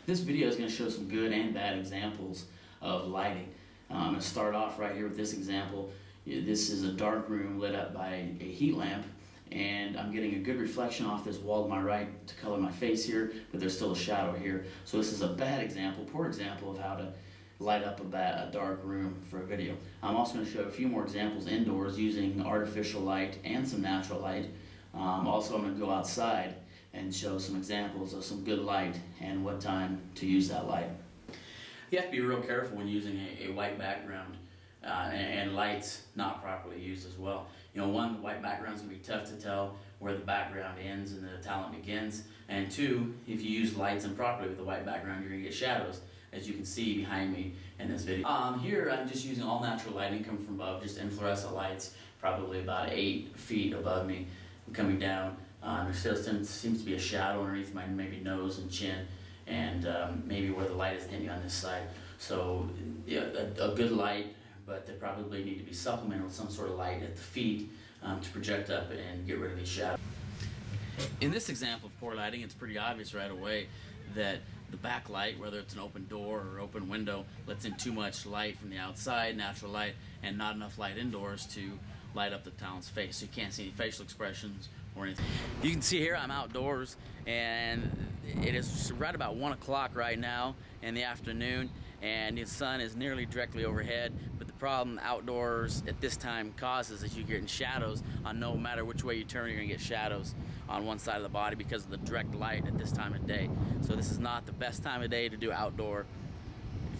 This video is going to show some good and bad examples of lighting. I'm going to start off right here with this example. This is a dark room lit up by a heat lamp, and I'm getting a good reflection off this wall to my right to color my face here, but there's still a shadow here. So this is a bad example, poor example of how to light up a dark room for a video. I'm also going to show a few more examples indoors using artificial light and some natural light. Also, I'm going to go outside and show some examples of some good light and what time to use that light. You have to be real careful when using a white background and lights not properly used as well. You know, one, the white background is going to be tough to tell where the background ends and the talent begins. And two, if you use lights improperly with the white background, you're going to get shadows, as you can see behind me in this video. Here I'm just using all natural lighting coming from above, just inflorescent lights, probably about 8 feet above me, coming down. There still seems to be a shadow underneath my maybe nose and chin, and maybe where the light is hitting on this side. So yeah, a good light, but they probably need to be supplemented with some sort of light at the feet to project up and get rid of these shadows. In this example of poor lighting, it's pretty obvious right away that the backlight, whether it's an open door or open window, lets in too much light from the outside, natural light, and not enough light indoors to light up the talent's face. So you can't see any facial expressions or anything. You can see here I'm outdoors, and it is right about 1 o'clock right now in the afternoon, and the sun is nearly directly overhead. But the problem outdoors at this time causes is you're getting shadows on no matter which way you turn. You're going to get shadows on one side of the body because of the direct light at this time of day. So this is not the best time of day to do outdoor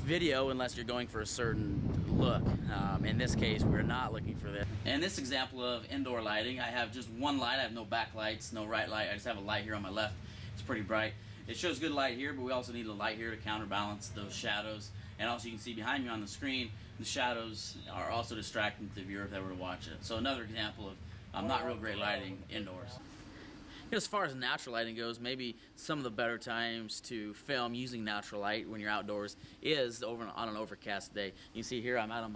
video unless you're going for a certain look. In this case, we're not looking for this. In this example of indoor lighting, I have just one light. I have no backlights, no right light. I just have a light here on my left. It's pretty bright. It shows good light here, but we also need a light here to counterbalance those shadows. And also, you can see behind me on the screen, the shadows are also distracting to the viewer if they were to watch it. So another example of not real great lighting indoors. As far as natural lighting goes, maybe some of the better times to film using natural light when you're outdoors is on an overcast day. You can see here I'm out on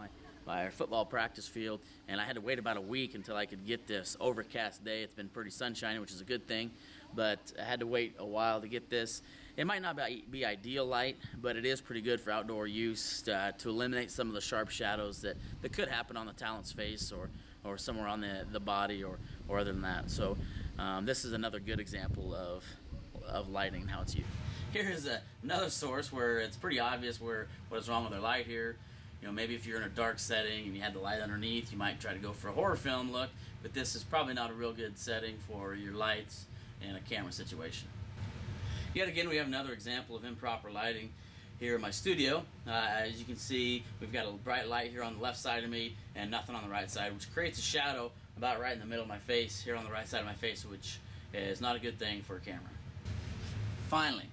my football practice field, and I had to wait about a week until I could get this overcast day. It's been pretty sunshiny, which is a good thing, but I had to wait a while to get this. It might not be ideal light, but it is pretty good for outdoor use to eliminate some of the sharp shadows that could happen on the talent's face or somewhere on the body or other than that. So this is another good example of lighting and how it's used. Here's another source where it's pretty obvious what is wrong with their light here. You know, maybe if you're in a dark setting and you had the light underneath, you might try to go for a horror film look, but this is probably not a real good setting for your lights in a camera situation. Yet again, we have another example of improper lighting here in my studio. As you can see, we've got a bright light here on the left side of me and nothing on the right side, which creates a shadow about right in the middle of my face, here on the right side of my face, which is not a good thing for a camera. Finally,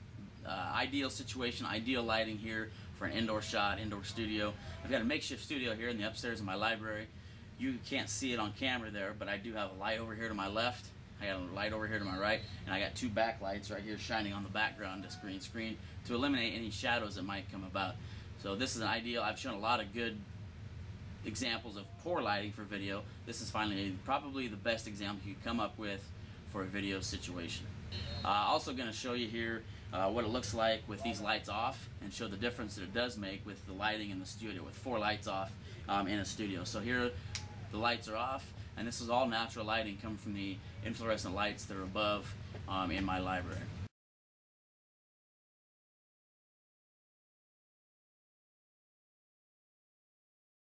ideal situation, ideal lighting here for an indoor shot, indoor studio. I've got a makeshift studio here in the upstairs of my library. You can't see it on camera there, but I do have a light over here to my left. I got a light over here to my right, and I got 2 backlights right here shining on the background, this green screen, to eliminate any shadows that might come about. So this is an ideal. I've shown a lot of good examples of poor lighting for video. This is finally probably the best example you could come up with for a video situation. Also going to show you here what it looks like with these lights off, and show the difference that it does make with the lighting in the studio, with 4 lights off in a studio. So here the lights are off, and this is all natural lighting coming from the inflorescent lights that are above in my library.